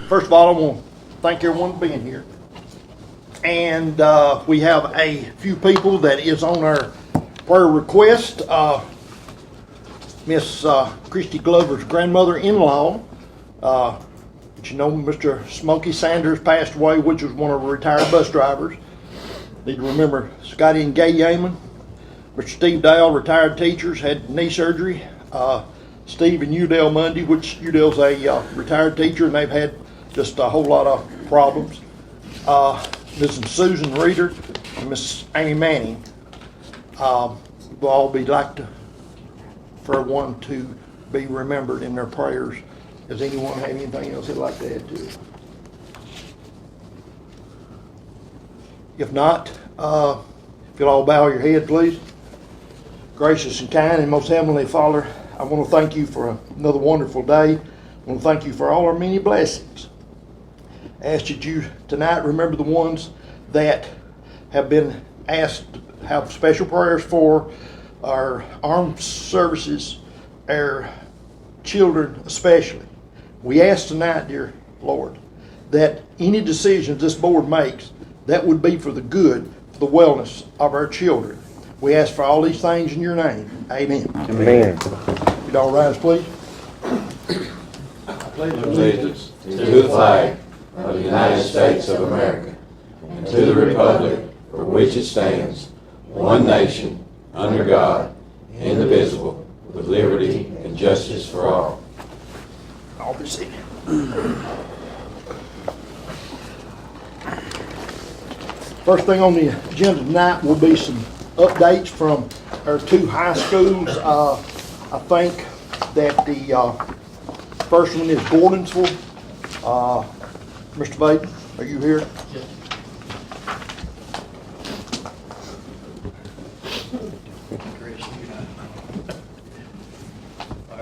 First of all, I want to thank everyone for being here. And we have a few people that is on our prayer request. Miss Christy Glover's grandmother-in-law, but you know, Mr. Smokey Sanders passed away, which was one of the retired bus drivers. Need to remember Scotty and Gay Yeaman. Mr. Steve Dale, retired teachers, had knee surgery. Steve and Udell Mundy, which Udell's a retired teacher, and they've had just a whole lot of problems. Mrs. Susan Reeder and Miss Amy Manning will all be for one to be remembered in their prayers. Does anyone have anything else they'd like to add to it? If not, if you'll all bow your head, please. Gracious and kind and most heavenly Father, I want to thank you for another wonderful day. I want to thank you for all our many blessings. I ask that you tonight remember the ones that have been asked to have special prayers for, our armed services, our children especially. We ask tonight, dear Lord, that any decisions this board makes, that would be for the good, for the wellness of our children. We ask for all these things in your name. Amen. Amen. You'd all rise, please. Allegiance to the flag of the United States of America and to the republic for which it stands, one nation, under God, indivisible, with liberty and justice for all. I'll be seated. First thing on the agenda tonight will be some updates from our two high schools. I think that the first one is Gordonsville. Mr. Vaden, are you here? Yes.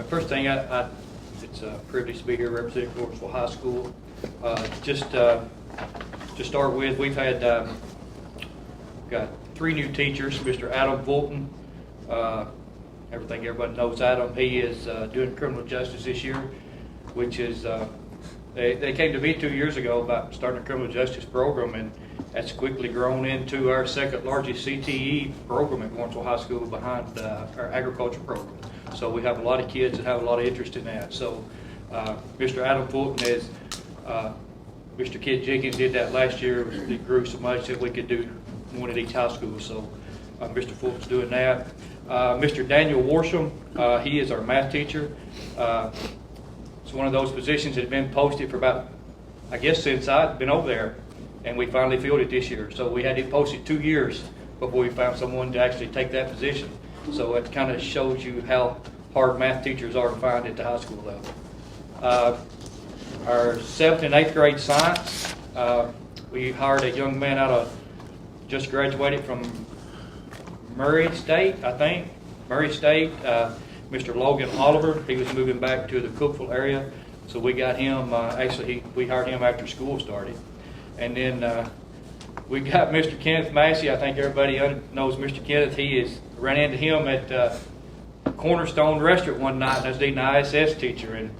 First thing, it's a privilege to be here representing Gordonsville High School. Just to start with, we've had got 3 new teachers. Mr. Adam Fulton, everybody knows Adam. He is doing criminal justice this year, which is they came to me 2 years ago about starting a criminal justice program, and that's quickly grown into our second largest CTE program at Gordonsville High School behind our agriculture program. So we have a lot of kids that have a lot of interest in that. So Mr. Adam Fulton is, Mr. Kid Jenkins did that last year. It grew so much that we could do one at each high school. So Mr. Fulton's doing that. Mr. Daniel Warsham, he is our math teacher. It's one of those positions that had been posted for about, I guess, since I've been over there, and we finally filled it this year. So we had it posted 2 years before we found someone to actually take that position. So it kind of shows you how hard math teachers are to find at the high school level. Our 7th and 8th grade science, we hired a young man just graduated from Murray State, I think. Murray State, Mr. Logan Oliver. He was moving back to the Cookeville area, so we got him. We hired him after school started. And then we got Mr. Kenneth Massey. I think everybody knows Mr. Kenneth. Ran into him at Cornerstone Restaurant one night as being an ISS teacher, and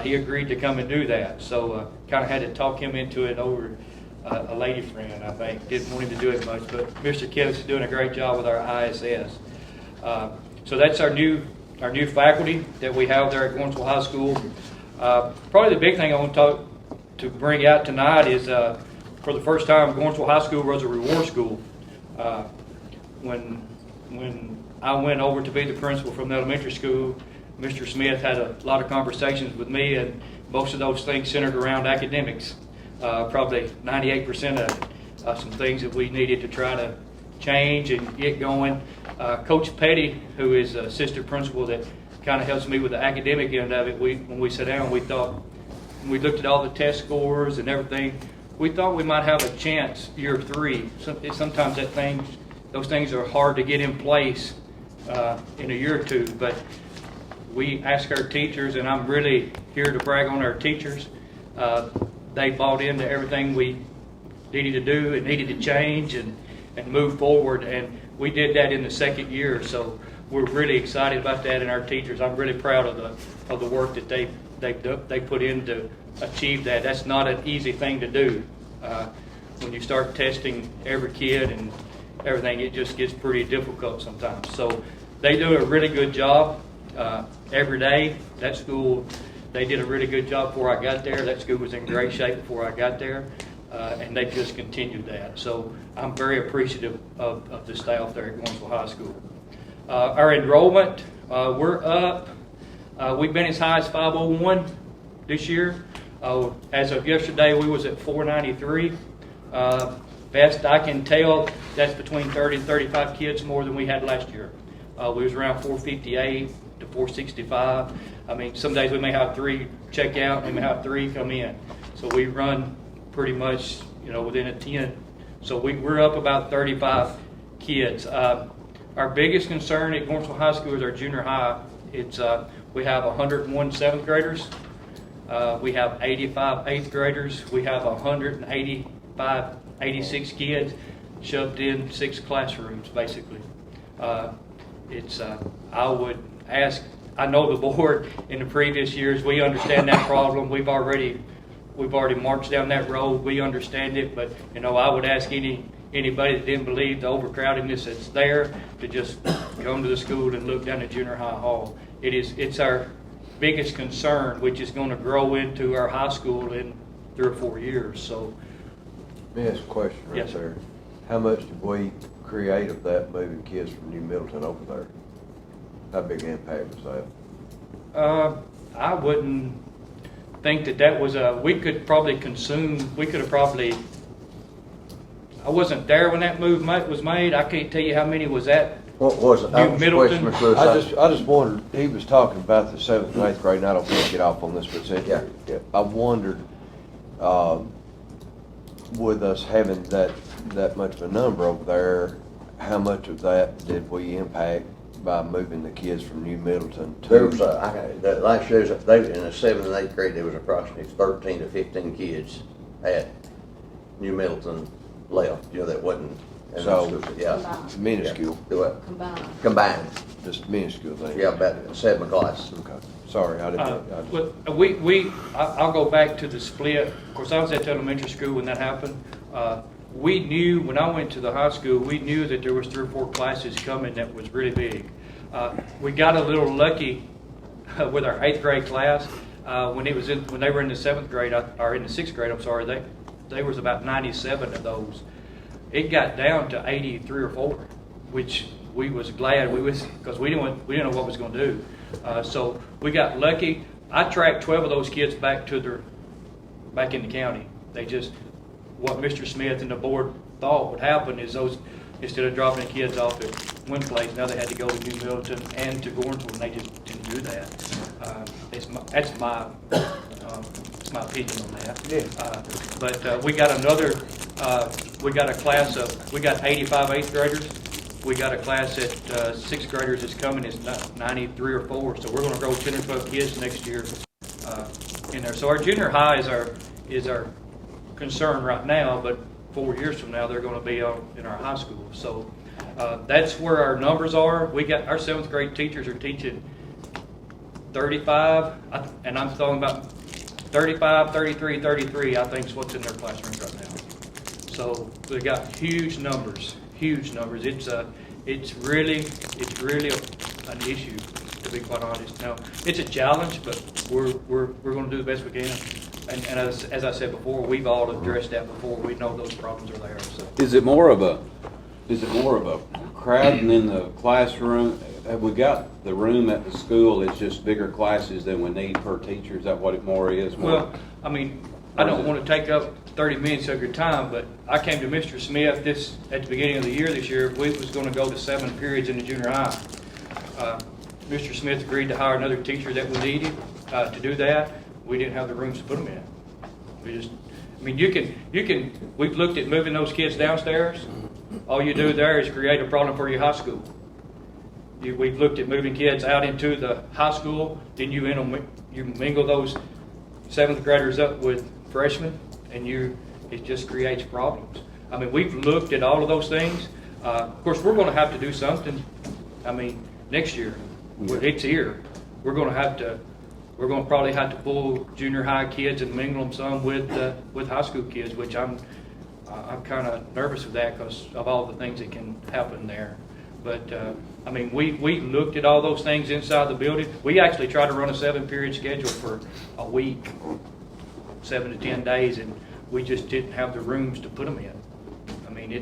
he agreed to come and do that. So kind of had to talk him into it over a lady friend, I think. Didn't want him to do it much, but Mr. Kenneth is doing a great job with our ISS. So that's our new faculty that we have there at Gordonsville High School. Probably the big thing I want to bring out tonight is for the first time, Gordonsville High School was a reward school. When I went over to be the principal from the elementary school, Mr. Smith had a lot of conversations with me, and most of those things centered around academics. Probably 98% of it. Some things that we needed to try to change and get going. Coach Petty, who is an assistant principal that kind of helps me with the academic end of it, when we sat down, we looked at all the test scores and everything, we thought we might have a chance year 3. Sometimes those things are hard to get in place in a year or 2, but we ask our teachers, and I'm really here to brag on our teachers. They bought into everything we needed to do and needed to change and move forward, and we did that in the second year. So we're really excited about that, and our teachers. I'm really proud of the work that they put into achieve that. That's not an easy thing to do. When you start testing every kid and everything, it just gets pretty difficult sometimes. So they do a really good job every day. That school, they did a really good job before I got there. That school was in great shape before I got there, and they've just continued that. So I'm very appreciative of the staff there at Warrensville High School. Our enrollment, we're up. We've been as high as 501 this year. As of yesterday, we was at 493. Best I can tell, that's between 30 and 35 kids more than we had last year. We was around 458 to 465. I mean, some days we may have 3 check out, we may have 3 come in. So we run pretty much, within a 10. So we're up about 35 kids. Our biggest concern at Warrensville High School is our junior high. It's we have 101 7th graders. We have 85 8th graders. We have 86 kids shoved in 6 classrooms, basically. I would ask, I know the board in the previous years, we understand that problem. We've already marched down that road. We understand it, but I would ask anybody that didn't believe the overcrowdedness that's there to just come to the school and look down at junior high hall. It's our biggest concern, which is going to grow into our high school in 3 or 4 years. So, Let me ask a question right Yes, sir. there. How much did we create of that moving kids from New Middleton over there? How big an impact was that? I wouldn't think that was we could have probably, I wasn't there when that move was made. I can't tell you how many was at What was it? New Middleton. I just wondered, he was talking about the 7th and 8th grade, and I don't want to get off on this, but Yeah. I wondered, with us having that much of a number over there, how much of that did we impact by moving the kids from New Middleton to? There was, last year, in the 7th and 8th grade, there was approximately 13 to 15 kids at New Middleton left, that wasn't. in the So, school. Yeah. minuscule, Do what? Combined. just minuscule thing. Yeah, about 7 class. Okay, sorry, I didn't. I'll go back to the split. Of course, I was at the elementary school when that happened. We knew, when I went to the high school, we knew that there was 3 or 4 classes coming that was really big. We got a little lucky with our 8th grade class. When they were in the 7th grade, or in the 6th grade, I'm sorry, they was about 97 of those. It got down to 83 or 4, which we was glad because we didn't know what was going to do. So we got lucky. I tracked 12 of those kids back in the county. What Mr. Smith and the board thought would happen is those, instead of dropping the kids off at one place, now they had to go to New Middleton and to Warrensville, and they just didn't do that. That's my opinion on that. But we got we got 85 8th graders. We got a class at 6th graders that's coming, it's 93 or 4, so we're going to grow 10 or 12 kids next year in there. So our junior high is our concern right now, but 4 years from now they're going to be in our high school. So that's where our numbers are. We got our 7th grade teachers are teaching 35, and I'm talking about 35, 33, 33, I think is what's in their classrooms right now. So we got huge numbers. It's really an issue, to be quite honest. Now, it's a challenge, but we're going to do the best we can. And as I said before, we've all addressed that before. We know those problems are there. So. Is it more of a crowding in the classroom? Have we got the room at the school? It's just bigger classes than we need per teacher. Is that what it more is? Well, I mean, I don't want to take up 30 minutes of your time, but I came to Mr. Smith at the beginning of the year this year. We was going to go to 7 periods in the junior high. Mr. Smith agreed to hire another teacher that we needed to do that. We didn't have the rooms to put them in. We've looked at moving those kids downstairs. All you do there is create a problem for your high school. We've looked at moving kids out into the high school, then you mingle those 7th graders up with freshmen, and it just creates problems. I mean, we've looked at all of those things. Of course, we're going to have to do something. I mean, next year, it's here. We're going to have to we're going to probably have to pull junior high kids and mingle them some with high school kids, which I'm kind of nervous with that because of all the things that can happen there. But I mean, we looked at all those things inside the building. We actually tried to run a 7-period schedule for a week, 7 to 10 days, and we just didn't have the rooms to put them in. I mean,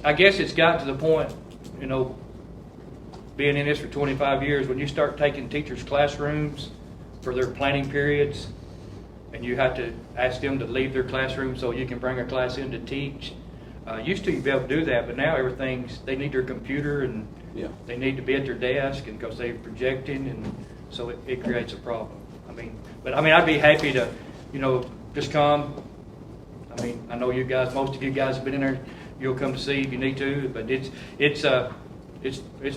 I guess it's got to the point, you know, being in this for 25 years, when you start taking teachers' classrooms for their planning periods, and you have to ask them to leave their classroom so you can bring a class in to teach. Used to you'd be able to do that, but now they need their computer and they need to be at their desk, and because they're projecting, and so it creates a problem. I'd be happy to, you know, just come. I mean, I know you guys, most of you guys have been in there. You'll come to see if you need to, but it's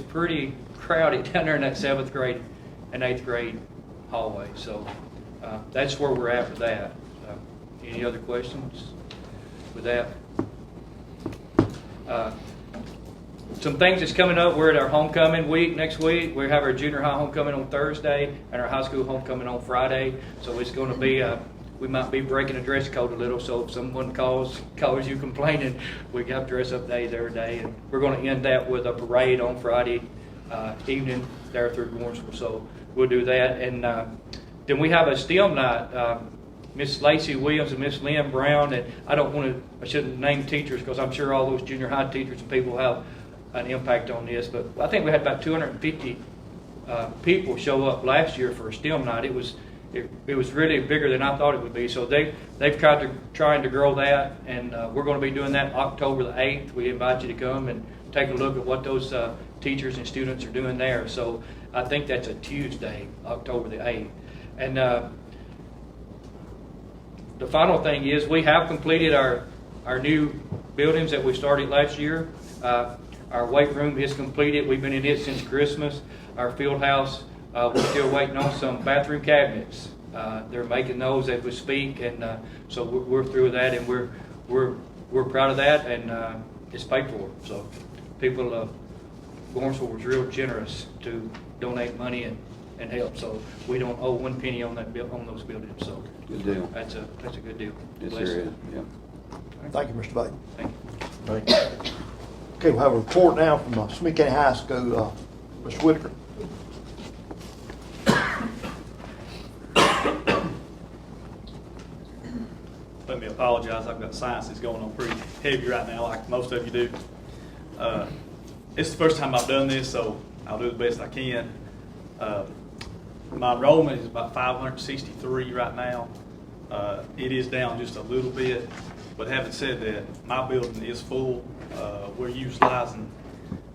pretty crowded down there in that 7th grade and 8th grade hallway. So that's where we're at with that. Any other questions with that? Some things that's coming up. We're at our homecoming week next week. We have our junior high homecoming on Thursday and our high school homecoming on Friday. So it's going to be we might be breaking a dress code a little. So if someone calls you complaining, we have to dress up day every day. And we're going to end that with a parade on Friday evening there through Warrensville. So we'll do that. And then we have a STEM night. Miss Lacey Williams and Miss Lynn Brown, and I shouldn't name teachers because I'm sure all those junior high teachers and people have an impact on this, but I think we had about 250 people show up last year for a STEM night. It was really bigger than I thought it would be. So they've trying to grow that, and we're going to be doing that October the 8th. We invite you to come and take a look at what those teachers and students are doing there. So I think that's a Tuesday, October the 8th, and the final thing is we have completed our new buildings that we started last year. Our weight room is completed. We've been in it since Christmas. Our field house, we're still waiting on some bathroom cabinets. They're making those as we speak, and so we're through with that, and we're proud of that, and it's paid for. So people of Warrensville was real generous to donate money and help. So we don't owe 1 penny on on those buildings. So Good deal. that's a good deal. Yes, Bless there you. is, yeah. Thank you, Mr. Bates. Thank you. Thank you. Okay, we'll have a report now from Smith County High School. Mr. Whitaker. Let me apologize. I've got sciences going on pretty heavy right now, like most of you do. It's the first time I've done this, so I'll do the best I can. My enrollment is about 563 right now. It is down just a little bit, but having said that, my building is full. We're utilizing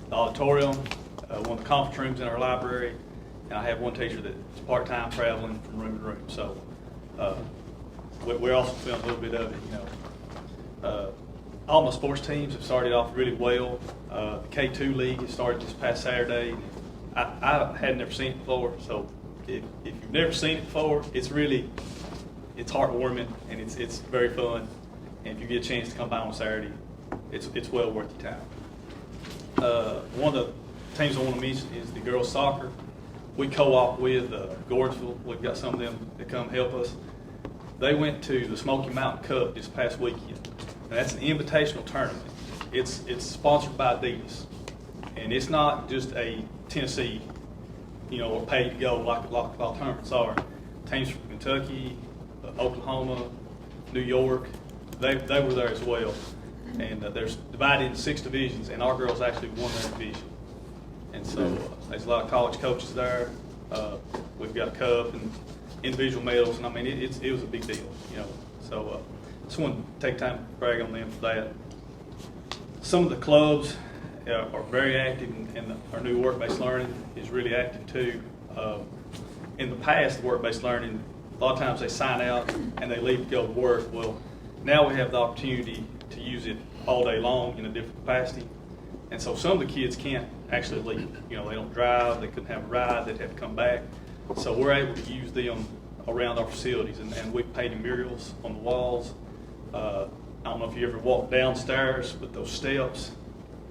the auditorium, one of the conference rooms in our library, and I have one teacher that's part-time traveling from room to room. So we're also feeling a little bit of it, you know. All my sports teams have started off really well. The K2 League has started this past Saturday. I had never seen it before, so if you've never seen it before, it's heartwarming and it's very fun. And if you get a chance to come by on Saturday, it's well worth your time. One of the teams I want to mention is the girls soccer. We co-op with Gordonsville. We've got some of them that come help us. They went to the Smoky Mountain Cup this past weekend, and that's an invitational tournament. It's sponsored by Adidas, and it's not just a Tennessee, you know, or paid to go like all tournaments are. Teams from Kentucky, Oklahoma, New York, they were there as well. And there's divided into 6 divisions, and our girls actually won their division. And so there's a lot of college coaches there. We've got a cup and individual medals, and I mean it was a big deal, you know. So just want to take time to brag on them for that. Some of the clubs are very active, and our new work-based learning is really active too. In the past, the work-based learning, a lot of times they sign out and they leave to go to work. Well, now we have the opportunity to use it all day long in a different capacity. And so some of the kids can't actually leave. You know, they don't drive, they couldn't have a ride, they'd have to come back. So we're able to use them around our facilities, and we've painted murals on the walls. I don't know if you ever walked downstairs, but those steps,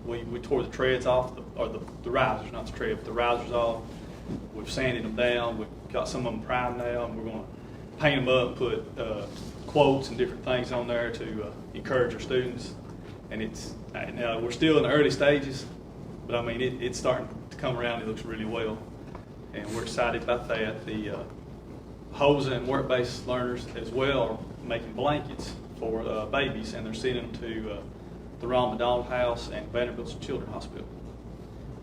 we tore the treads off, or the risers, not the tread, but the risers off. We've sanded them down, we've got some of them primed now, and we're going to paint them up, put quotes and different things on there to encourage our students. And now we're still in the early stages, but I mean, it's starting to come around. It looks really well, and we're excited about that. The HOSA and work-based learners as well are making blankets for babies, and they're sending them to the Ronald McDonald House and Vanderbilt Children's Hospital.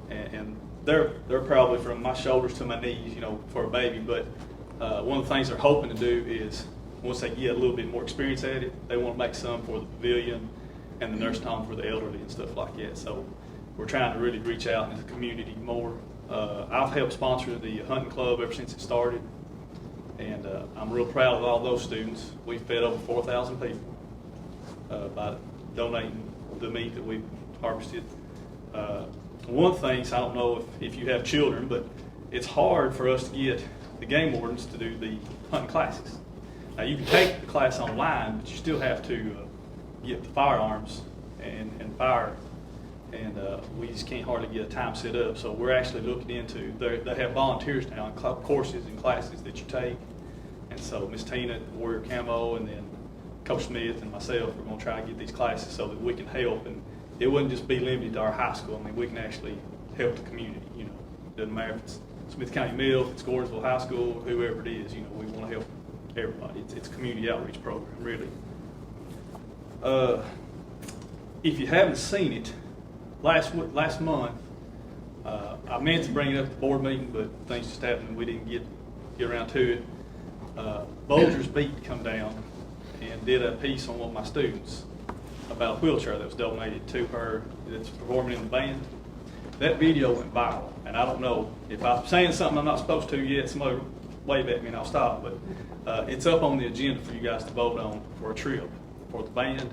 And they're probably from my shoulders to my knees, for a baby. But one of the things they're hoping to do is, once they get a little bit more experience at it, they want to make some for the pavilion and the nursing home for the elderly and stuff like that. So we're trying to really reach out into the community more. I've helped sponsor the hunting club ever since it started, and I'm real proud of all those students. We've fed over 4,000 people by donating the meat that we've harvested. One of the things, I don't know if you have children, but it's hard for us to get the game wardens to do the hunting classes. Now, you can take the class online, but you still have to get the firearms and fire, and we just can't hardly get a time set up. So we're actually looking into, they have volunteers now in courses and classes that you take. And so Miss Tina, Warrior Camo, and then Coach Smith and myself, we're going to try to get these classes so that we can help. And it wouldn't just be limited to our high school. I mean, we can actually help the community. Doesn't matter if it's Smith County Mill, if it's Gordonsville High School, whoever it is. We want to help everybody. It's a community outreach program, really. If you haven't seen it, last month, I meant to bring it up at the board meeting, but things just happened and we didn't get around to it. Boulder's Beat come down and did a piece on one of my students about a wheelchair that was donated to her that's performing in the band. That video went viral, and I don't know if I'm saying something I'm not supposed to yet. Somebody wave at me and I'll stop, but it's up on the agenda for you guys to vote on for a trip for the band.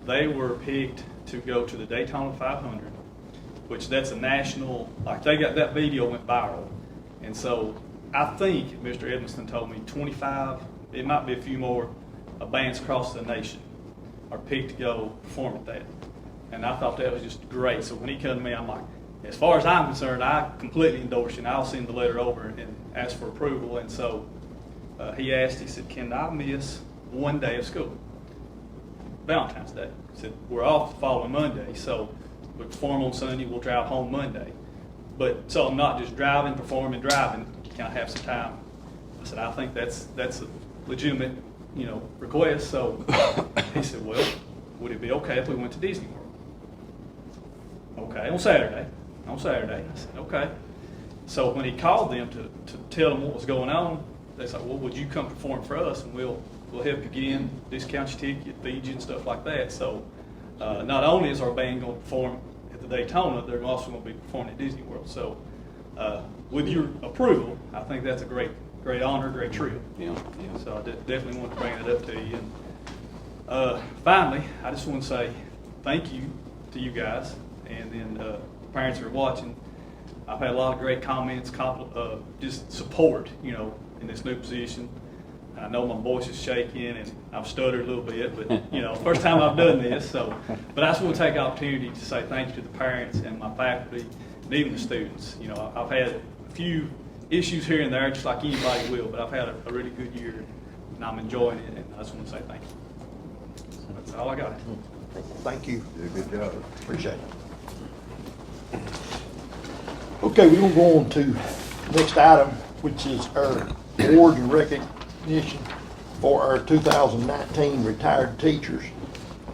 They were picked to go to the Daytona 500, which that's a national, they got that video went viral. And so I think Mr. Edmiston told me 25, it might be a few more, bands across the nation are picked to go perform at that. And I thought that was just great. So when he came to me, I'm like, as far as I'm concerned, I completely endorse it, and I'll send the letter over and ask for approval. And so he said, can I miss one day of school? Valentine's Day. He said, we're off the following Monday, so we perform on Sunday, we'll drive home Monday. But so I'm not just driving, performing, driving. Can I have some time? I said, I think that's a legitimate, request. So he said, well, would it be okay if we went to Disney World? Okay, on Saturday. I said, okay. So when he called them to tell them what was going on, they said, well, would you come perform for us, and we'll help you get in, discount your ticket, feed you, and stuff like that. So not only is our band going to perform at the Daytona, they're also going to be performing at Disney World. So with your approval, I think that's a great honor, great trip. Yeah. So I definitely want to bring that up to you. And finally, I just want to say thank you to you guys, and then parents that are watching. I've had a lot of great comments, just support, in this new position. I know my voice is shaking and I've stuttered a little bit, but first time I've done this. So, but I just want to take the opportunity to say thank you to the parents and my faculty and even the students. I've had a few issues here and there, just like anybody will, but I've had a really good year and I'm enjoying it, and I just want to say thank you. That's all I got. Thank you. You did a good job. Appreciate it. Okay, we're going to go on to next item, which is our award and recognition for our 2019 retired teachers.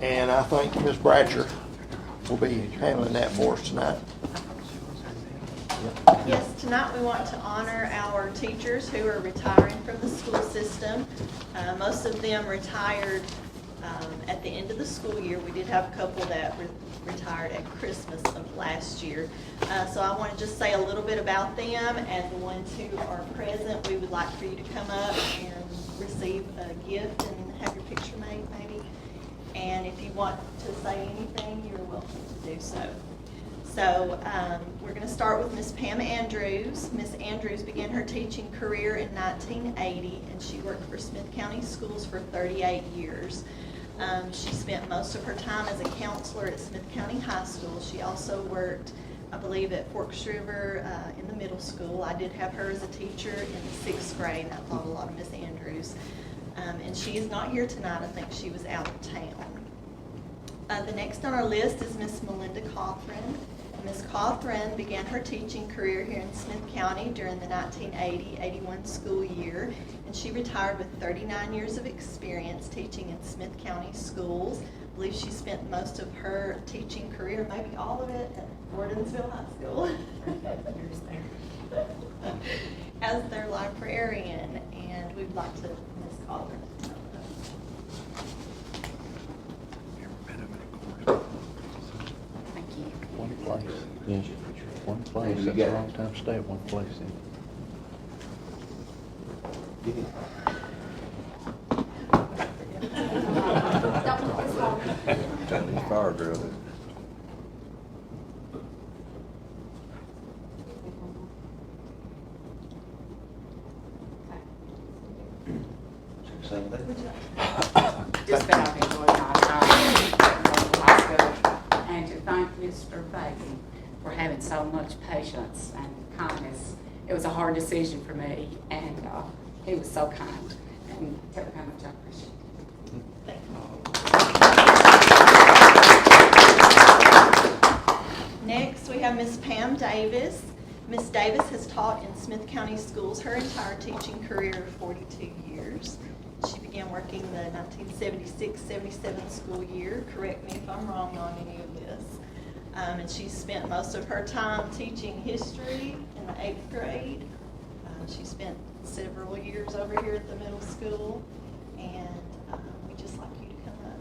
And I think Ms. Bratcher will be handling that for us tonight. Yes, tonight we want to honor our teachers who are retiring from the school system. Most of them retired at the end of the school year. We did have a couple that retired at Christmas of last year. So I want to just say a little bit about them, and the ones who are present, we would like for you to come up and receive a gift and have your picture made maybe. And if you want to say anything, you're welcome to do so. So we're going to start with Miss Pam Andrews. Miss Andrews began her teaching career in 1980, and she worked for Smith County Schools for 38 years. She spent most of her time as a counselor at Smith County High School. She also worked I believe, at Forks River in the middle school. I did have her as a teacher in the 6th grade. I taught a lot of Miss Andrews. And she is not here tonight. I think she was out of town. The next on our list is Miss Melinda Cothran. Ms. Cothran began her teaching career here in Smith County during the 1980-81 school year, and she retired with 39 years of experience teaching in Smith County schools. I believe she spent most of her teaching career, maybe all of it, at Gordonsville High School as their librarian, and we'd like to Ms. Cothran to tell us. Thank you. One place. Yeah. One place. You That's got a it. long time to stay at one place. Chinese fire drill. Same thing. Just that I've enjoyed my time in local high school, and to thank Mr. Bailey for having so much patience and kindness. It was a hard decision for me, and he was so kind, and tell him how much I appreciate it. Next, we have Miss Pam Davis. Miss Davis has taught in Smith County schools her entire teaching career of 42 years. She began working the 1976-77 school year. Correct me if I'm wrong on any of this. And she spent most of her time teaching history in the 8th grade. She spent several years over here at the middle school, and we'd just like you to come up.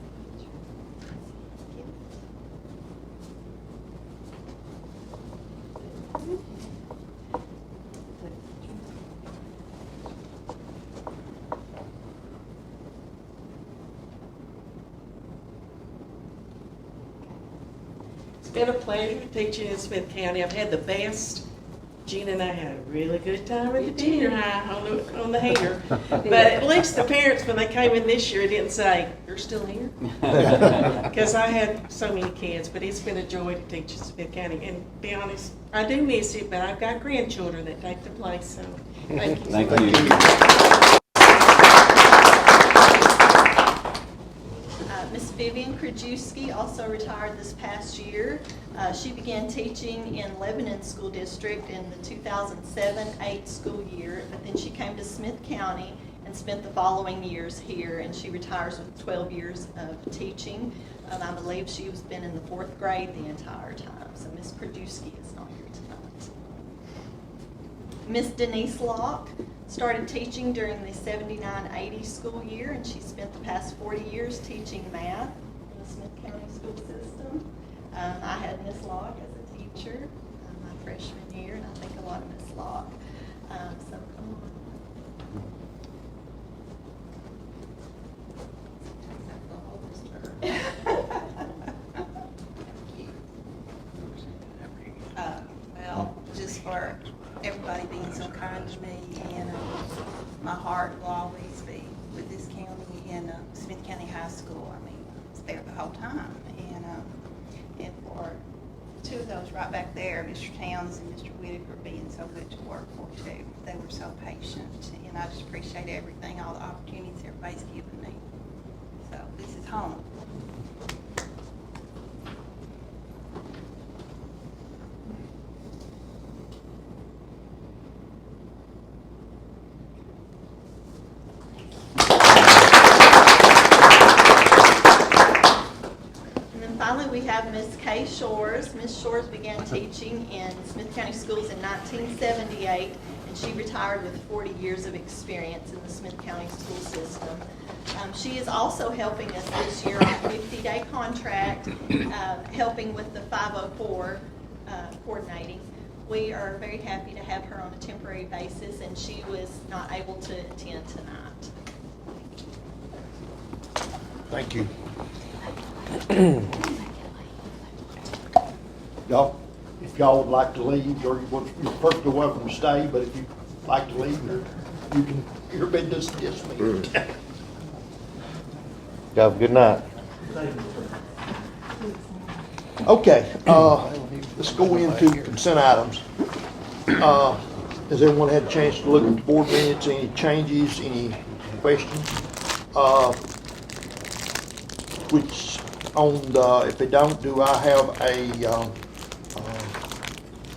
It's been a pleasure teaching in Smith County. I've had the best. Gina and I had a really good time at the junior high on the hanger. But at least the parents, when they came in this year, didn't say, "You're still here?" Because I had so many kids. But it's been a joy to teach in Smith County. And to be honest, I do miss it, but I've got grandchildren that take the place. So thank you. Thank so much. you. Miss Vivian Krajewski also retired this past year. She began teaching in Lebanon School District in the 2007-8 school year, but then she came to Smith County and spent the following years here, and she retires with 12 years of teaching. I believe she has been in the 4th grade the entire time, so Miss Krajewski is not here tonight. Miss Denise Locke started teaching during the 79-80 school year, and she spent the past 40 years teaching math in the Smith County school system. I had Miss Locke as a teacher my freshman year, and I think a lot of Miss Locke. So come on. Well, just for everybody being so kind to me, and my heart will always be with this county and Smith County High School. I mean, it's there the whole time, and for two of those right back there, Mr. Towns and Mr. Whitaker, being so good to work for too. They were so patient, and I just appreciate everything, all the opportunities everybody's given me. So this is home. Finally, we have Miss Kay Shores. Miss Shores began teaching in Smith County schools in 1978, and she retired with 40 years of experience in the Smith County school system. She is also helping us this year on a 50-day contract, helping with the 504 coordinating. We are very happy to have her on a temporary basis, and she was not able to attend tonight. Thank you. Y'all, if y'all would like to leave, or you're perfectly welcome to stay, but if you'd like to leave, you can, you're been dismissed. Y'all have a good night. Okay, let's go into consent items. Has everyone had a chance to look at the board minutes? Any changes, any questions? Which on the, if they don't, do I have a,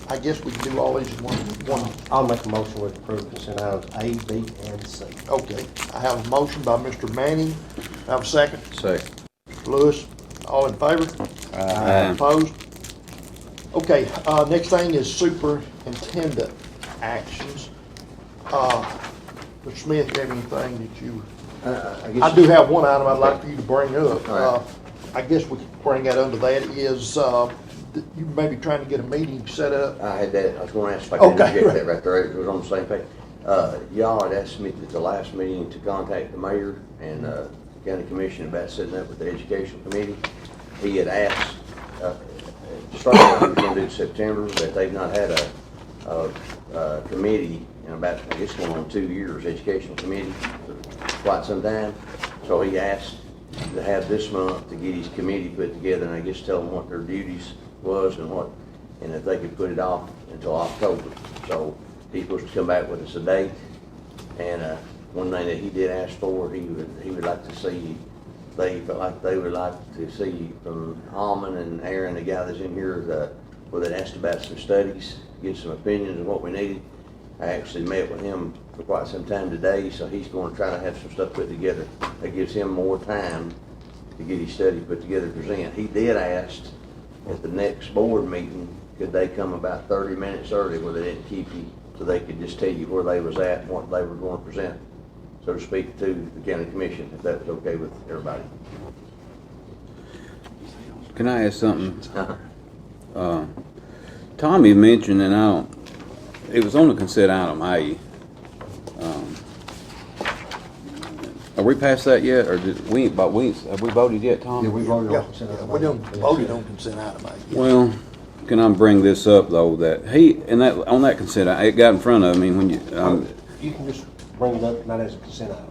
I guess we can do all these in one. I'll make a motion with approve consent items A, B, and C. Okay, I have a motion by Mr. Manning. I have a second. Second. Mr. Lewis, all in favor? Opposed? Okay, next thing is superintendent actions. Mr. Smith, you have anything that you, I do have one item I'd like for you to bring up. All right. I guess we could bring that under that is, you may be trying to get a meeting set up. I had that, I was gonna ask if I could Okay, interject that right there, it was on the same page. Y'all had asked me at the last meeting to contact the mayor and, county commission about setting up with the educational committee. He had asked, starting what he was gonna do in September, but they've not had a committee in about, I guess going on 2 years, educational committee, for quite some time. So he asked to have this month to get his committee put together and I guess tell them what their duties was and if they could put it off until October. So he's supposed to come back with us a date. And one thing that he did ask for, he would like to see, they felt like they would like to see from Almond and Aaron, the guy that's in here, where they asked about some studies, get some opinions of what we needed. I actually met with him for quite some time today, so he's going to try to have some stuff put together that gives him more time to get his study put together and present. He did ask at the next board meeting, could they come about 30 minutes early where they didn't keep you, so they could just tell you where they was at and what they were going to present, so to speak, to the county commission, if that was okay with everybody. Can I ask something? Tommy mentioned, and it was on the consent item A. Are we past that yet, or have we voted yet, Tom? Yeah, we voted Yeah, on consent item. we don't voted on consent item. I guess. Well, can I bring this up though, that on that consent, it got in front of me when you, You can just bring it up, not as a consent item.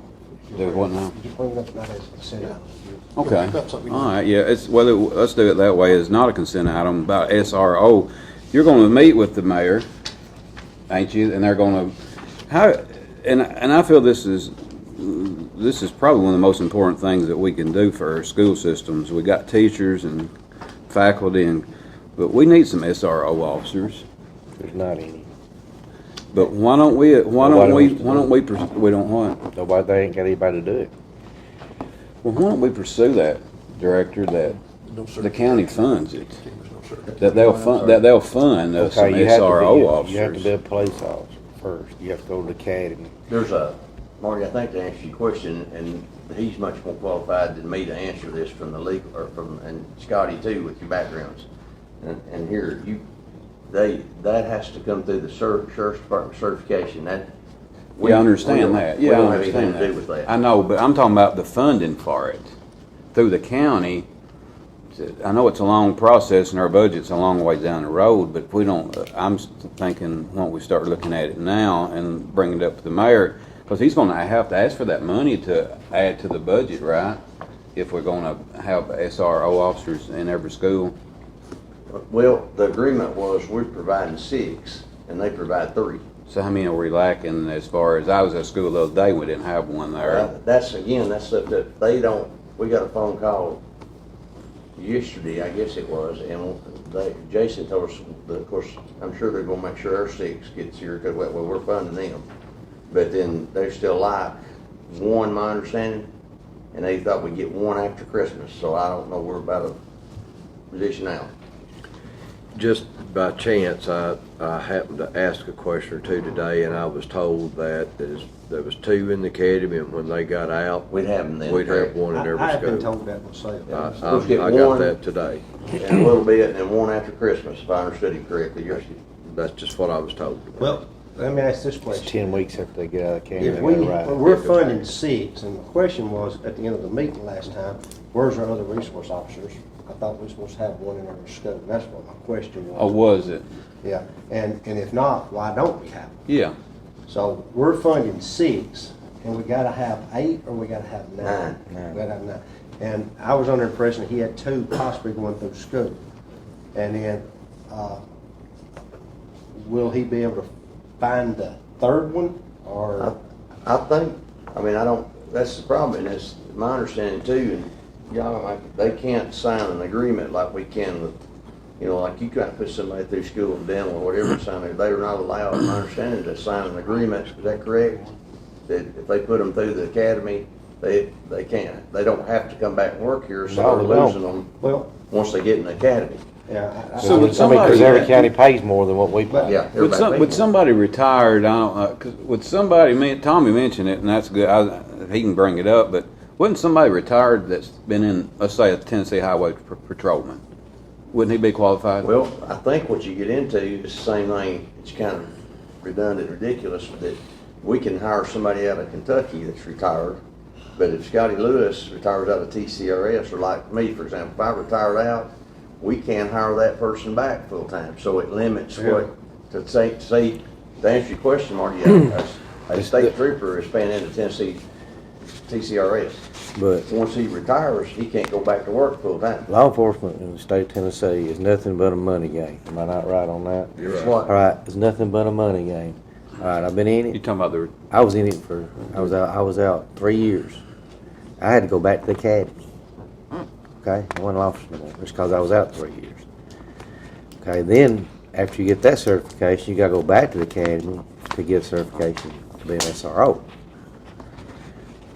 Do what now? You just bring it up, not as a consent item. okay, That's something we all right, yeah, let's do it that way. It's not a consent item about SRO. You're gonna meet with the mayor, ain't you? And they're gonna, and I feel this is probably one of the most important things that we can do for our school systems. We got teachers and faculty but we need some SRO officers. There's not any. But why don't we we don't want? Nobody, they ain't got anybody to do it. Well, why don't we pursue that, Director, that No, sir. the county funds it, No, sir. that they'll fund some Okay, you have SRO you have to be officers. a police officer first. You have to go to the academy. There's Marty, I think to answer your question, and he's much more qualified than me to answer this from the legal, and Scotty too, with your backgrounds. And here, that has to come through the sheriff's department certification, I understand that. We Yeah, I don't have anything understand to do with that. I know, but I'm talking about the funding for it through the county. I know it's a long process and our budget's a long way down the road, but if we don't, I'm thinking, why don't we start looking at it now and bring it up to the mayor? Because he's going to have to ask for that money to add to the budget, right? If we're going to have SRO officers in every school. Well, the agreement was we're providing 6, and they provide 3. So how many are we lacking as far as, I was at school the other day, we didn't have one there. That's stuff that they don't, we got a phone call yesterday, I guess it was, and Jason told us, that, of course, I'm sure they're gonna make sure our 6 gets here, because well, we're funding them. But then they still like 1, my understanding, and they thought we'd get 1 after Christmas, so I don't know where about a position now. Just by chance, I happened to ask a question or two today, and I was told that there was 2 in the academy, and when they got out, We'd have them then. we'd have 1 in every I have been school. told that myself. I got that today. And a little bit, and then 1 after Christmas, if I understood him correctly. That's just what I was told. Well, let me ask this It's question. 10 weeks after they get out of the academy. If they we, gotta ride. when we're funding 6, and the question was, at the end of the meeting last time, where's our other resource officers? I thought we were supposed to have 1 in every school, and that's what my question was. Oh, was it? Yeah, and if not, why don't we have them? Yeah. So we're funding 6, and we gotta have 8, or we gotta have 9? 9. We gotta have 9. And I was under the impression he had 2 possibly going through school. And then Will he be able to find the third one, or? I think, I mean, I don't, that's the problem, and it's my understanding too, and y'all, like, they can't sign an agreement like we can with, you know, like you can't put somebody through school of dental or whatever, sign it, they're not allowed, my understanding, to sign an agreement, is that correct? That if they put them through the academy, they can't, they don't have to come back and work here, so No, they're they don't. losing them Well, once they get in the academy. yeah. So would I mean, somebody- 'cause every county pays more than what we pay. Yeah. everybody Would pays. somebody retired, I don't know, 'cause would somebody, Tommy mentioned it, and that's good, he can bring it up, but wouldn't somebody retired that's been in, let's say, a Tennessee Highway Patrolman, wouldn't he be qualified? Well, I think what you get into is the same thing, it's kind of redundant, ridiculous, that we can hire somebody out of Kentucky that's retired, but if Scotty Lewis retires out of TCRS, or like me, for example, if I retired out, we can't hire that person back full-time, so it limits what, to say, to answer your question, Marty, a state trooper is paying into Tennessee TCRS. But Once he retires, he can't go back to work full-time. law enforcement in the state of Tennessee is nothing but a money game. Am I not right on that? You're It's right. what- All right, it's nothing but a money game. All right, I've been in You it. talking about the, I was in it I was out 3 years. I had to go back to the academy. Okay, I wasn't an officer no more, just because I was out 3 years. Okay, then after you get that certification, you got to go back to the academy to get certification to be an SRO.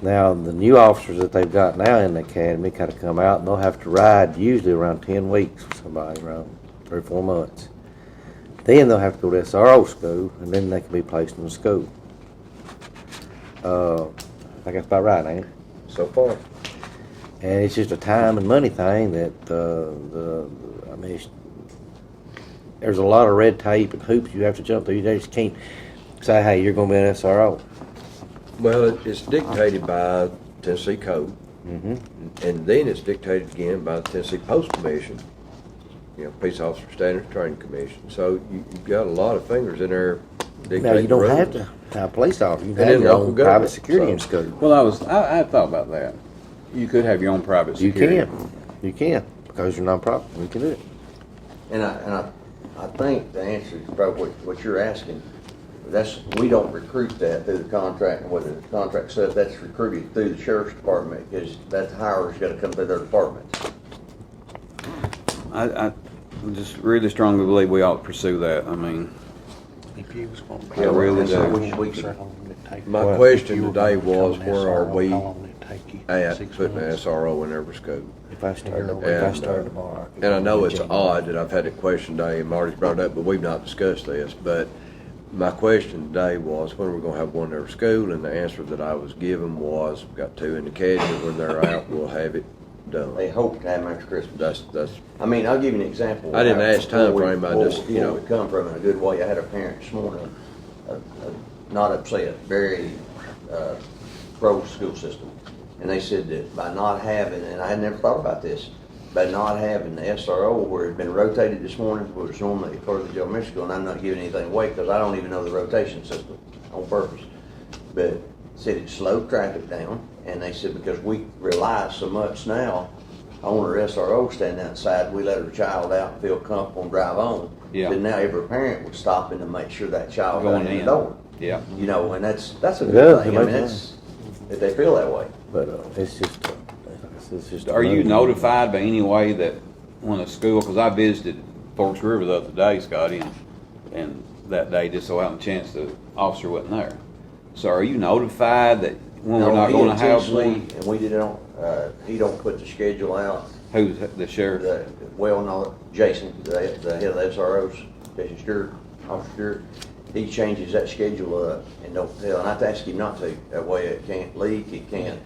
Now, the new officers that they've got now in the academy kind of come out, and they'll have to ride usually around 10 weeks with somebody, around 3 or 4 months. Then they'll have to go to SRO school, and then they can be placed in the school. I think that's about right, ain't it? So far. And it's just a time and money thing that, I mean, there's a lot of red tape and hoops you have to jump through. You just can't say, hey, you're going to be an SRO. Well, it's dictated by Tennessee Code, Mm-hmm. and then it's dictated again by the Tennessee Post Commission, you know, Peace Officer Standards Training Commission. So you've got a lot of fingers in there dictating Now, you don't the have rules. to have a police officer. You can And have then your local own government, private security so- in school. well, I had thought about that. You could have your own private You security. can. You can, because you're non-profit. You can do it. And I think the answer is probably what you're asking. We don't recruit that through the contract, and whether the contract says that's recruited through the sheriff's department, because that hire's gotta come through their department. I just really strongly believe we ought to pursue that. I mean, I really do. We can- My Well, question today was, where are we at Six putting an months. SRO in every school? If I started And, tomorrow. could And I go know in it's January. odd that I've had a question today, and Marty's brought it up, but we've not discussed this. But my question today was, when are we gonna have one in every school? And the answer that I was given was, we've got 2 in the academy. When they're out, we'll have it done. They hope to have them after Christmas. That's, I mean, I'll give you an example. I didn't ask time Before we- frame, I before- just, you know. Before we come from in a good way, I had a parent this morning, not upset, very pro school system. And they said that by not having, and I had never thought about this, by not having the SRO where it's been rotated this morning, where it's normally part of the Joe Michigan, and I'm not giving anything away because I don't even know the rotation system on purpose. But said it slowed traffic down, and they said because we rely so much now on our SRO standing outside, we let our child out and feel comfortable and drive on. Yeah. But now every parent would stop in to make sure that child got Going in the in. door. Yeah. You know, and that's a It good does, thing. it I mean, makes that's, if they feel that way. But it's just. Are you notified by any way that when a school, because I visited Forks River the other day, Scotty, and that day just so happened chance the officer wasn't there. So are you notified that when we're No, not he gonna have intentionally- one? And we don't, he don't put the schedule out. Who's the sheriff? No, Jason, the head of the SROs, Jason Stewart, Officer Stewart, he changes that schedule up and don't tell, and I have to ask him not to. That way it can't leak, it can't.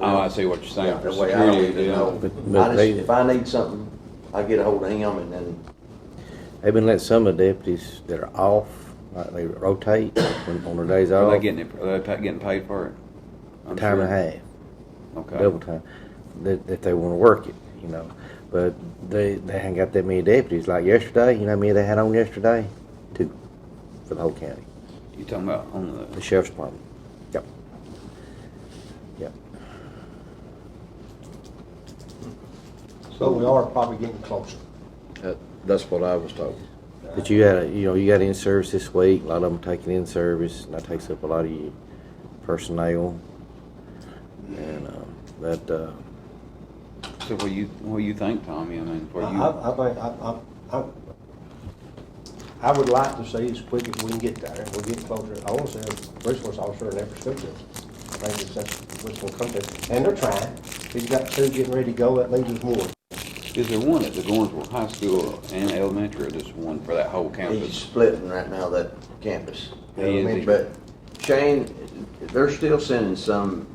Oh, I see what you're saying, Yeah, for that way I don't security even deal. know. But I just, they- if I need something, I get a hold of him and then, They've been letting some of the deputies that are off, like they rotate on their days Are off. they getting paid for it? I'm Time and a sure. half. Okay. Double time, that they want to work it, you know. But they haven't got that many deputies. Like yesterday, you know how many they had on yesterday? 2 for the whole county. You talking about on The the, sheriff's department. Yep. Yep. So we are probably getting closer. that's what I was told. But you got, you got in service this week, a lot of them taking in service, and that takes up a lot of your personnel. And, So what do you think, Tommy? I mean, for you, I would like to see as quick as we can get there, we get closer. I want to see a resource officer in every school district. I think that's what's going to come to. And they're trying. We've got two getting ready to go, that leaves us one. is there one at the Gornsville High School and elementary, or just one for that whole He's campus? splitting right now, that campus. He is. But Shane, they're still sending some,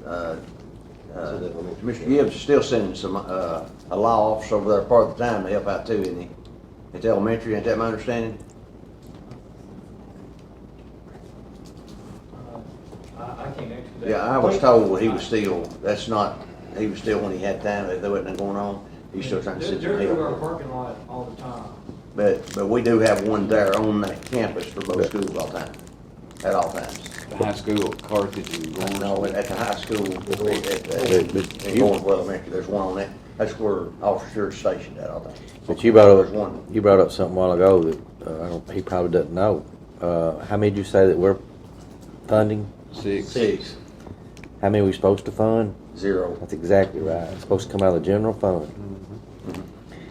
Mr. Gibbs is still sending some, a law officer over there part of the time to help out too, isn't he? At the elementary, ain't that my understanding? I can't answer that. Yeah, I was told he was still, he was still, when he had time, if there wasn't nothing going on, he's still trying to send some They're through our help. parking lot all the time. But we do have one there on that campus for both schools all the time, at all times. The high school at Carthage and No, Gornsville? at the high school, in But you- Gornsville Elementary, there's one on that, that's where Officer's stationed at all the time. but you brought There's one. up something a while ago that, he probably doesn't know. How many did you say that we're funding? 6. 6, How many we supposed to fund? 0. That's exactly right. It's supposed to come out of the general fund.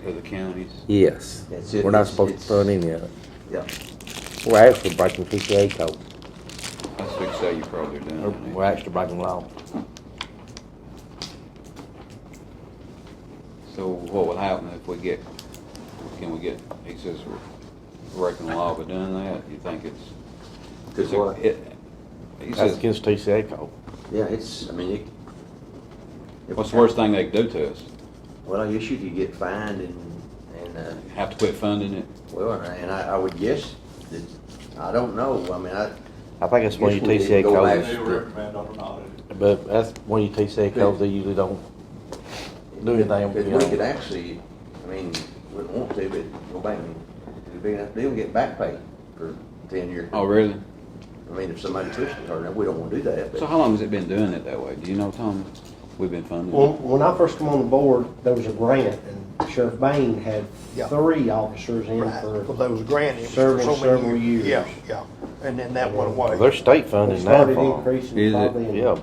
Of the counties? Yes. That's it. We're not It's- supposed to it's- fund any of it. Yeah. We're actually breaking PCA code. I was fixing to say you probably are doing We're actually breaking law. So what will happen if we get, he says we're breaking the law by doing that? You think it's? Cause what? He That's says, against TCA code. Yeah, it's, I mean, what's the worst thing they could do to us? Well, I guess you could get fined and, Have to quit funding it? well, and I would guess that, I don't know, I mean, I think that's one of your Guess we TCA didn't go codes. back. recommend on an audit. But that's one of your TCA codes, they usually don't do anything. Because we could actually, I mean, wouldn't want to, but go back and, it'd be enough deal to get back pay for 10 years. Oh, really? I mean, if somebody pushed it hard enough, we don't want to do that, So but how long has it been doing it that way? Do you know, Tom? We've been funding Well, it? when I first come on the board, there was a grant, and Sheriff Bain had Yeah. 3 officers in Right, for. because there was a grant in for Several so many years. Yeah, yeah, and then that went Well, away. there's state It funding now started for 'em. increasing Is it? probably in Yeah.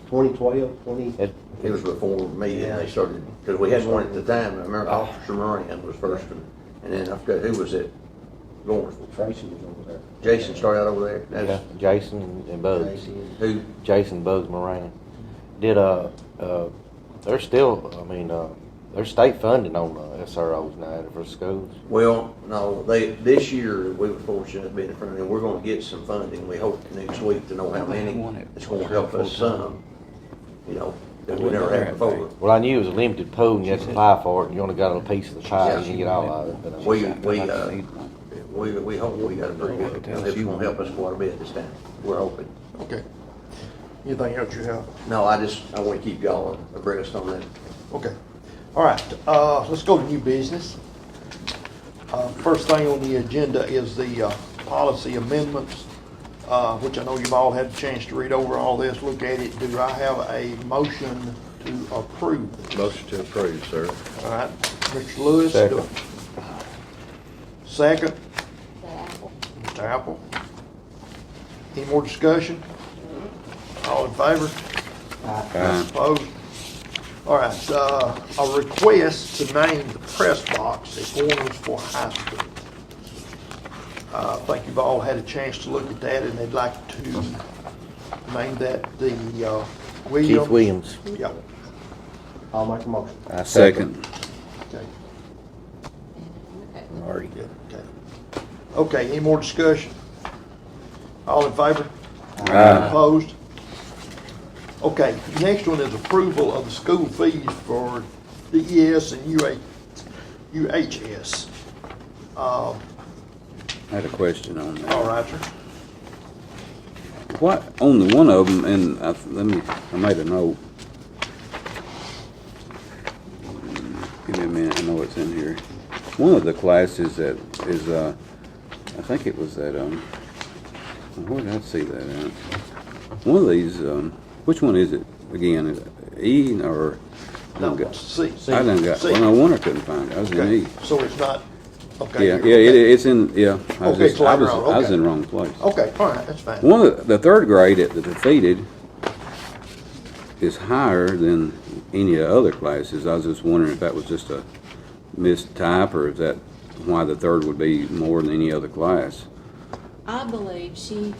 2012, 20. it was before me and they started, because we had one at the time, I remember Officer Moran was first one, and then I forgot who was it, Lawrenceville. Tracy was over there. Jason started out over there. Yeah, That's Jason and Bugs. Tracy and- who, Jason Bugs Moran. Did, there's still, there's state funding on SROs now for schools. well, no, this year, we were fortunate to be in front, and we're gonna get some funding, we hope next week to know how many. It's gonna help us some, that we never had before. Well, I knew it was a limited pool and you had to apply for it and you only got a piece of the pie, you didn't get all of it. But, We hope we got a pretty good, it's gonna help us quite a bit this time, we're hoping. Okay. Anything else you have? No, I want to keep y'all abreast on that. Okay. All right, let's go to new business. First thing on the agenda is the policy amendments, which I know you've all had a chance to read over all this, look at it. Do I have a motion to approve this? Motion to approve, sir. All right, Mr. Lewis? Second. Second? Mr. Apple? Any more discussion? All in favor? Opposed? All right, a request to name the press box at Warners for High School. I think you've all had a chance to look at that, and they'd like to name that the Williams. Keith Williams. Yeah, I'll make a motion. I Second. okay, Marty. good, okay. Okay, any more discussion? All in favor? Aye. Opposed? Okay, the next one is approval of the school fees for DES and UHS. I had a question on that. All right, sir. What, on the one of them, and I made a note. Give me a minute, I know it's in here. One of the classes that is, I think it was that, where did I see that at? One of these, which one is it again? Is it E or? I No, done got- C. I done got, C. well, no wonder I couldn't find it. I was in Okay, E. so it's not Okay. Yeah, it's in, yeah. I was Okay, just, it's I later was, on, I was okay. in the wrong place. Okay, all right, that's fine. One of the third grade at the defeated is higher than any of the other classes. I was just wondering if that was just a mistype, or is that why the third would be more than any other class? I believe she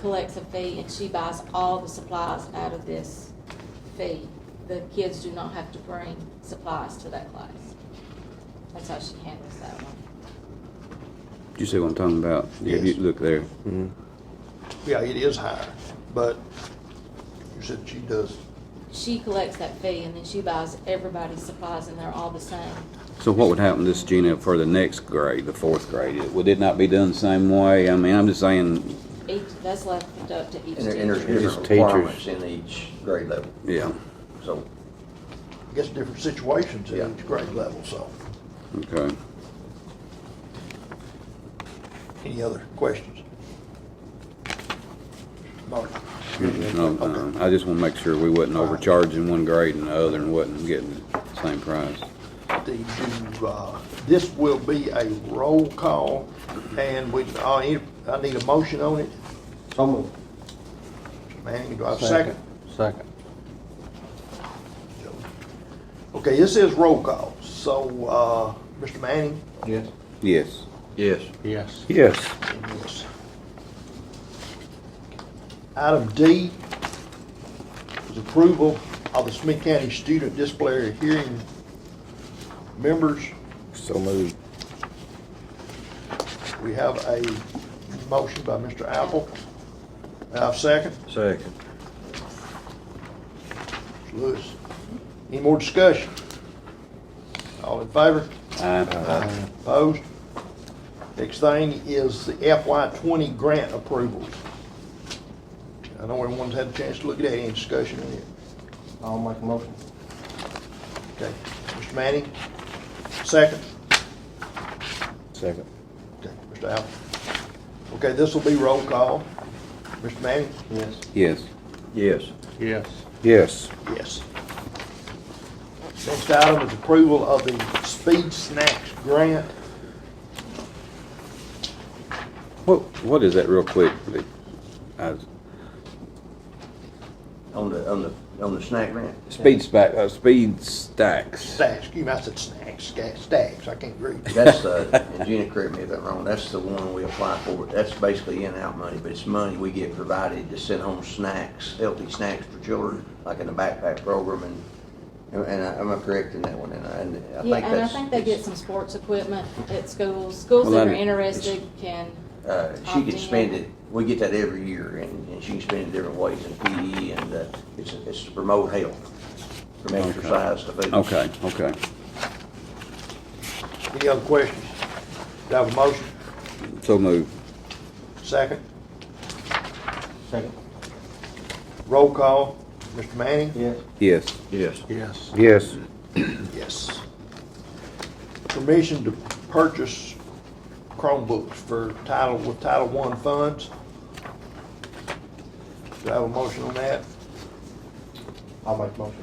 collects a fee and she buys all the supplies out of this fee. The kids do not have to bring supplies to that class. That's how she handles that one. Did you see what I'm talking about? Yeah, Yes. you look there. Yeah, it is higher, but you said she does. She collects that fee and then she buys everybody's supplies and they're all the same. So what would happen to this, Gina, for the next grade, the fourth grade? Would it not be done the same way? I mean, I'm just saying, That's left up to each And there's teacher. different teachers. requirements in each grade level, yeah, so. I guess different situations Yeah. at each grade level, so. okay. Any other questions? Mark? No, I just want to make sure we wasn't overcharging one grade and the other and wasn't getting the same price. This will be a roll call, and I need a motion on it. So moved. Mr. Manning, do I have a second? Second. Okay, this is roll call, so, Mr. Manning? Yes. Yes. Yes. Yes. Yes. Yes. Item D is approval of the Smith County Student Disciplinary Hearing members. So moved. We have a motion by Mr. Apple. Have a second? Second. Mr. Lewis. Any more discussion? All in favor? Aye. Opposed? Next thing is the FY20 grant approvals. I know everyone's had a chance to look at that. Any discussion on it? I'll make a motion. Okay. Mr. Manning, second. Second. Okay, Mr. Allen. Okay, this will be roll call. Mr. Manning? Yes. Yes. Yes. Yes. Yes. Yes. Next item is approval of the Speed Snacks grant. What is that real quick? On the snack grant? Speed stacks. Stacks, excuse me, I said snacks, stacks, I can't read. That's, and Gina, correct me if I'm wrong, that's the one we apply for. That's basically in-out money, but it's money we get provided to send home snacks, healthy snacks for children, like in the backpack program, and am I correct in that one? And I Yeah, think and I that's. think they get some sports equipment at schools. Schools that are interested can She can spend it, we get that every year, and she can spend it different ways in PE, and it's to promote health, from exercise to food. Okay. Any other questions? Do I have a motion? So moved. Second? Second. Roll call. Mr. Manning? Yes. Yes. Yes. Yes. Yes. Yes. Permission to purchase Chromebooks with Title I funds. Do I have a motion on that? I'll make a motion.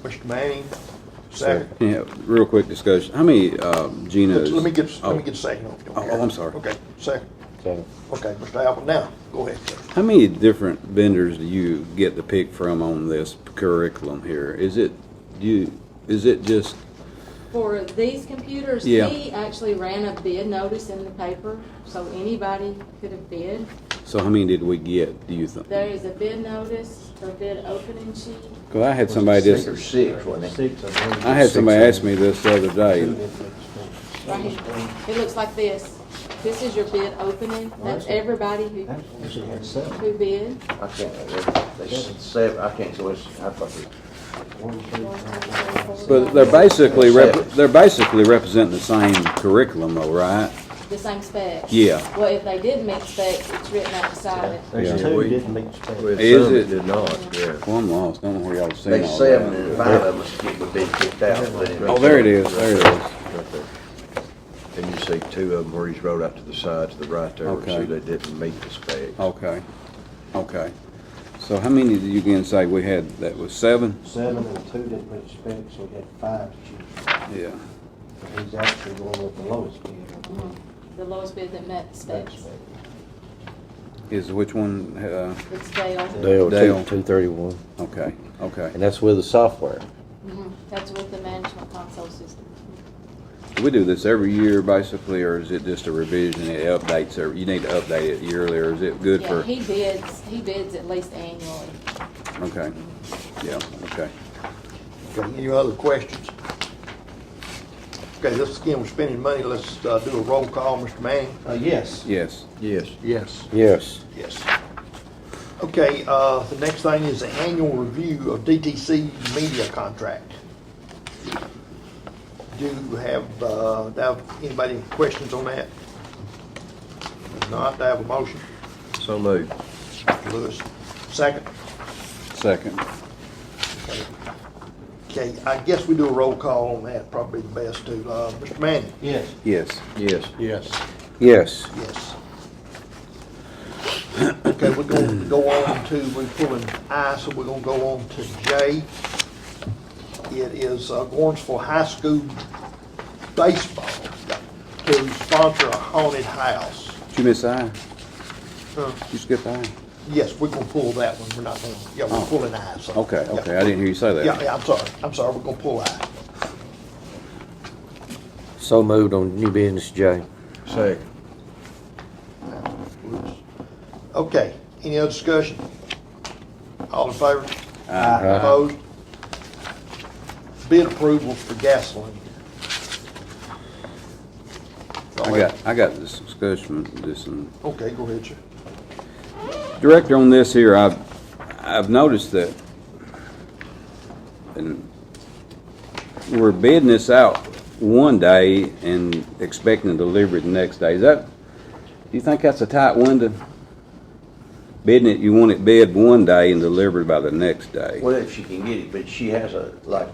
Mr. Manning, second. Yeah, real quick discussion. How many, Gina's? Let me get a second. if you don't Oh, care. I'm sorry. Okay, second. Second. Okay, Mr. Apple, now, go ahead, sir. How many different vendors do you get to pick from on this curriculum here? Is it just, For these computers, Yeah. he actually ran a bid notice in the paper, so anybody could have bid. so how many did we get, do you think? There is a bid notice or bid opening sheet. Cause I had somebody just, There's six, wasn't it? Six, I believe. I had somebody ask me this the other day. Right here. It looks like this. This is your bid opening. That's everybody who Actually, had seven. who bid. I can't, they said, I can't, so it's, I thought it. But they're basically, they're basically representing the same curriculum though, right? The same specs. Yeah. Well, if they did meet specs, it's written out beside it. There's Yeah. two didn't meet specs. With Is some it? did not, yeah. Well, I'm lost, I don't know where y'all seen They all seven that. and five of them would be kicked out. but it- Oh, there it is, there it is. Right there. And you see two of them where he's wrote out to the side, to the right there, Okay. see they didn't meet the specs. Okay. So how many did you again say we had, that was seven? Seven and two didn't meet specs, so we had five to choose. Yeah. He's actually going with the lowest bid. The lowest bid that met specs. Is which one, It's Dale. Dale, Dale. 231. okay, okay. And that's with the software. That's with the management console system. Do we do this every year basically, or is it just a revision? It updates you need to update it yearly, or is it good Yeah, for? he bids at least annually. Okay, yeah, okay. Okay, any other questions? Okay, this again, we're spending money. Let's do a roll call. Mr. Manning? Yes. Yes. Yes. Yes. Yes. Yes. Okay, the next thing is the annual review of DTC media contract. Do you have anybody any questions on that? If not, do I have a motion? So moved. Mr. Lewis, second. Second. Okay, I guess we do a roll call on that, probably the best to, Mr. Manning? Yes. Yes. Yes. Yes. Yes. Yes. Okay, we're going to go on to, we're pulling I, so we're going to go on to J. It is Lawrenceville High School baseball to sponsor a haunted house. Did you miss I? Huh? You skipped I? Yes, we're going to pull that one. We're not going to, yeah, we're Oh. pulling I. So, Okay, yeah. okay, I didn't hear you say that. Yeah, I'm sorry. I'm sorry. We're going to pull I. So moved on new business, J. Second. Okay, any other discussion? All in favor? Aye. Opposed? Bid approval for gasoline. I got this discussion, Okay, go ahead, sir. Director, on this here, I've noticed that, and we're bidding this out one day and expecting a delivery the next day. Do you think that's a tight window? Bidding it, you want it bid one day and delivered by the next day. Well, if she can get it, but she has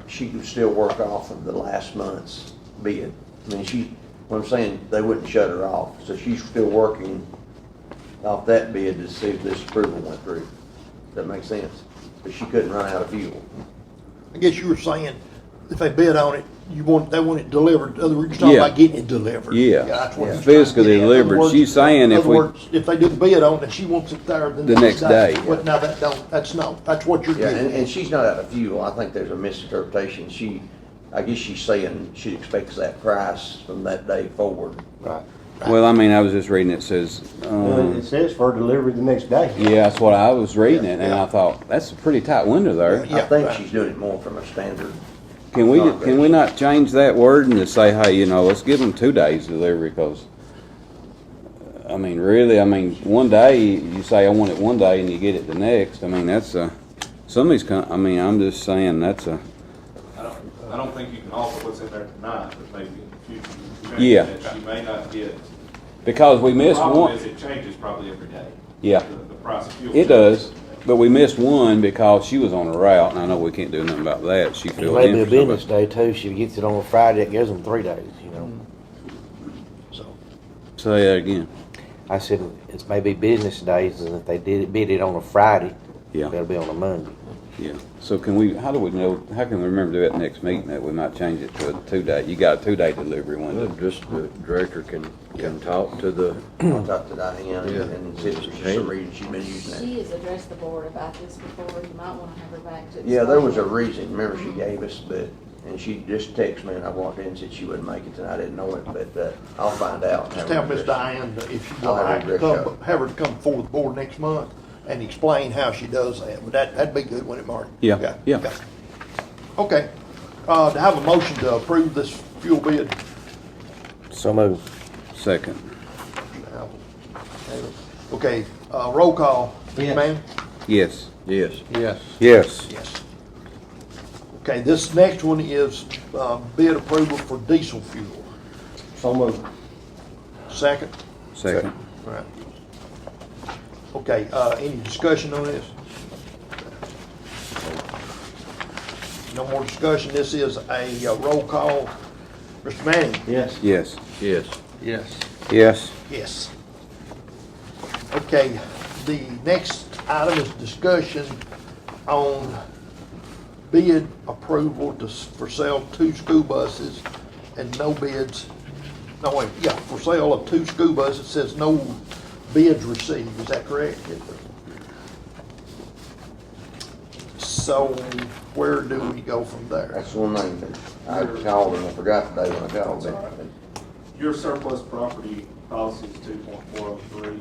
she can still work off of the last month's bid. I mean, what I'm saying, they wouldn't shut her off, so she's still working off that bid to see if this approval went through. Does that make sense? But she couldn't run out of fuel. I guess you were saying if they bid on it, they want it delivered. In other words, you're talking Yeah. about getting it delivered. Yeah. That's what Yeah. you're trying to Physically get at. In other delivered. words- She's saying in if other we- words, if they do the bid on it and she wants it there The next day. But now that's what you're Yeah, getting. and she's not out of fuel. I think there's a misinterpretation. I guess she's saying she expects that price from that day forward. Right. Well, I mean, I was just reading, it says, It says for delivery the next day. yeah, that's what I was reading it, and Yeah. I thought, that's a pretty tight window there. Yeah. I think right. she's doing it more from a standard. Can we not change that word and just say, hey, let's give them 2 days delivery, because, I mean, really, one day, you say, I want it one day, and you get it the next, I mean, that's some of these, I'm just saying, that's I don't think you can alter what's in there tonight, but maybe in the future, you change Yeah. that, she may not get. because we missed The problem one. is it changes probably every day. Yeah. The price of fuel. It does, but we missed one because she was on a route, and I know we can't do nothing about that. She It filled may in be a for somebody. business day too. She gets it on a Friday, it gives them 3 days, So, Say that again. I said, it's maybe business days, and if they bid it on a Friday, Yeah. it'll be on a Monday. Yeah. So how do we know, how can we remember to do it next meeting that we might change it to a 2-day? You got a 2-day delivery window. Just the director can talk to the, I'll talk to Diane Yeah. and see if there's some reason she's been using that. She has addressed the board about this before. You might want to have her back to. Yeah, there was a explain. reason, remember she gave us, and she just texted me and I walked in and said she wouldn't make it tonight, I didn't know it, but I'll find out. just tell Miss Diane that if she I'll would have like her to address come, have her to come before the board next month and explain how she does that. But that'd be good, wouldn't it, Marty? Yeah. Okay. To have a motion to approve this fuel bid. So moved. Second. Okay, roll call. Yes. Ma'am? Yes. yes. Yes. Yes. Yes. Okay, this next one is bid approval for diesel fuel. So moved. Second? Second. All right. Okay, any discussion on this? No more discussion. This is a roll call. Mr. Manning? Yes. Yes. Yes. Yes. Yes. Yes. Okay, the next item is discussion on bid approval for sale 2 school buses and no bids. No, wait, yeah, for sale of 2 school buses, it says no bids received, is that correct? So where do we go from there? That's one thing that I called and I forgot today when I called it. Your surplus property policy is 2.403.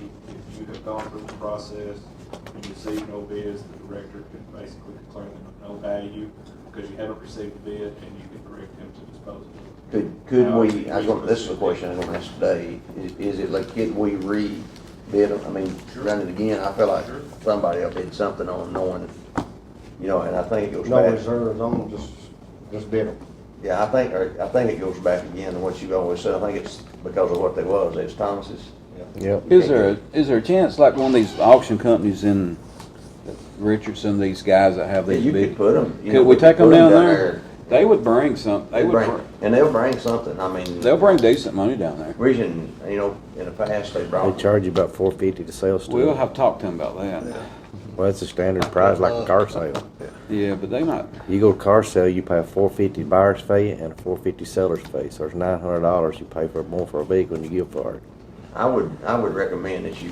If you have gone through the process and you receive no bids, the director can basically declare them of no value because you haven't received a bid, and you can direct them to dispose of it. Could we, this is a question I'm gonna ask today, is it like, could we rebid them? I mean, run it again? I feel like somebody else did something on knowing, you know, and I think it goes No back. reserves on them, just bid them. Yeah, I think it goes back again to what you've always said. I think it's because of what they was, it's Thomas's. Yep. Is there a chance, like one of these auction companies in Richardson, these guys that have these You big? could put them. Could we take them down there? They would bring some, And they'll bring something, I mean. they'll bring decent money down there. Region, you know, in the past, they They brought. charge you about $4.50 to sell stuff. We'll have to talk to them about that. Well, that's a standard price like a car sale. Yeah, but they might, You go to car sale, you pay a $4.50 buyer's fee and a $4.50 seller's fee. So there's $900 you pay for more for a vehicle than you give for it. I would recommend that you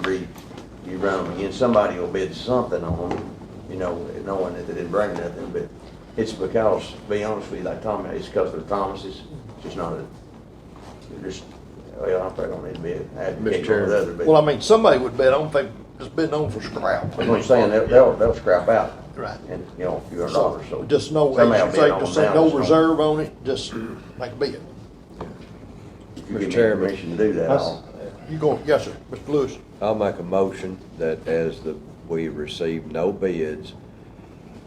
run them again. Somebody will bid something on them, you know, knowing that they didn't bring nothing, but it's because, to be honest with you, like Tommy, it's because they're Thomas's. It's just not they're just, well, I probably don't need to bid. I had to pick one or the other, but. Well, I mean, somebody would bid on, they just bidding on for scrap. That's what I'm saying, they'll scrap out. Right. And, you know, a few $100, so. Just no, somebody will just bid say, on just them say now, no so reserve on it, just make a bid. If you give me permission to do that, I'll. You go, yes, sir, Mr. Lewis. I'll make a motion that we receive no bids,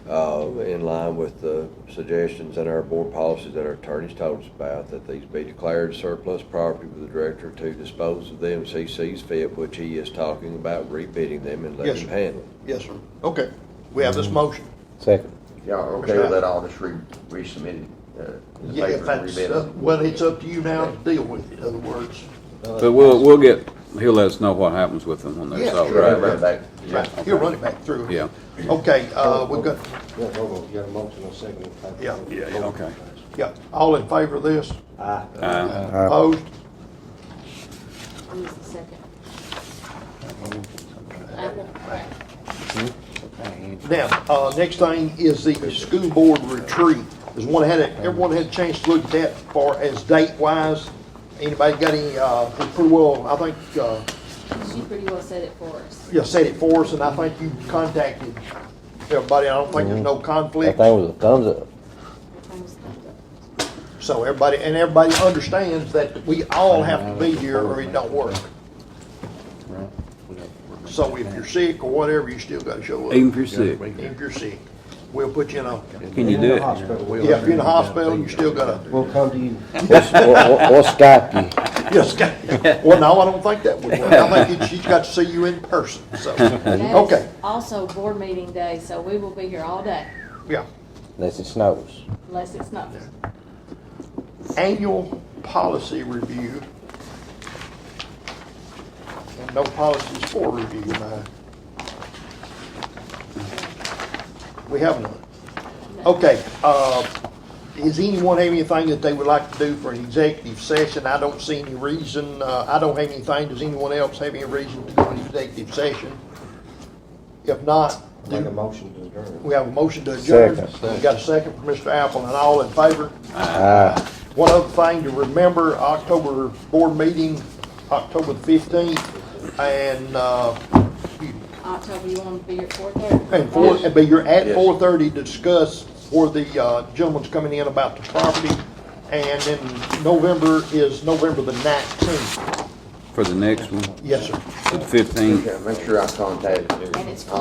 in line with the suggestions in our board policies that our attorneys told us about, that these be declared surplus property with the director to dispose of them as he sees fit, which he is talking about rebidding them and Yes, letting him sir. handle it. Yes, sir. Okay, we have this motion. Second. Y'all are okay with that, I'll just resubmit it, in the Yeah, if paper and that's, rebid it. well, it's up to you now to deal with it, in other words. but he'll let us know what happens with them when they're Yeah, sold, Sure, I'll right? run it back. Right, he'll run it back through. Yeah. Okay, we've got, Yeah, hold on, you got a motion and a second. Yeah. Yeah, okay. yeah, all in favor of this? Aye. Opposed? Who's the second? Apple. Now, next thing is the school board retreat. Everyone had a chance to look at that as far as date-wise? Anybody got any, pretty well, I think, She pretty well said it for us. you said it for us, and I think you contacted everybody. I don't think there's no That conflict. thing was a thumbs up. Everything's thumbs up. So everybody understands that we all have to be here or it don't work. So if you're sick or whatever, you still gotta show up. Even if you're sick. Even if you're sick. We'll put you in a, Can you do it? yeah, if you're in the hospital, you still gotta, We'll come to you. We'll Skype you. yes, well, no, I don't think that would work. I think she's got to see you in person, so, That is okay, also board meeting day, so we will be here all day, yeah. Unless it snows. unless it snows. Annual policy review. And no policies for review, man. We have none. Okay, does anyone have anything that they would like to do for an executive session? I don't see any reason, I don't have anything. Does anyone else have any reason to go in executive session? If not, Make a motion to adjourn. we have a motion to adjourn. Second. We got a second from Mr. Apple, and all in favor? Aye. One other thing to remember, October board meeting, October the 15th, and, October, you want to be here at 4:30? but you're at Yes. 4:30 to discuss where the gentleman's coming in about the property. And then November is November the 19th. For the next one, Yes, sir. the 15th. Okay, make sure I contact. And it's all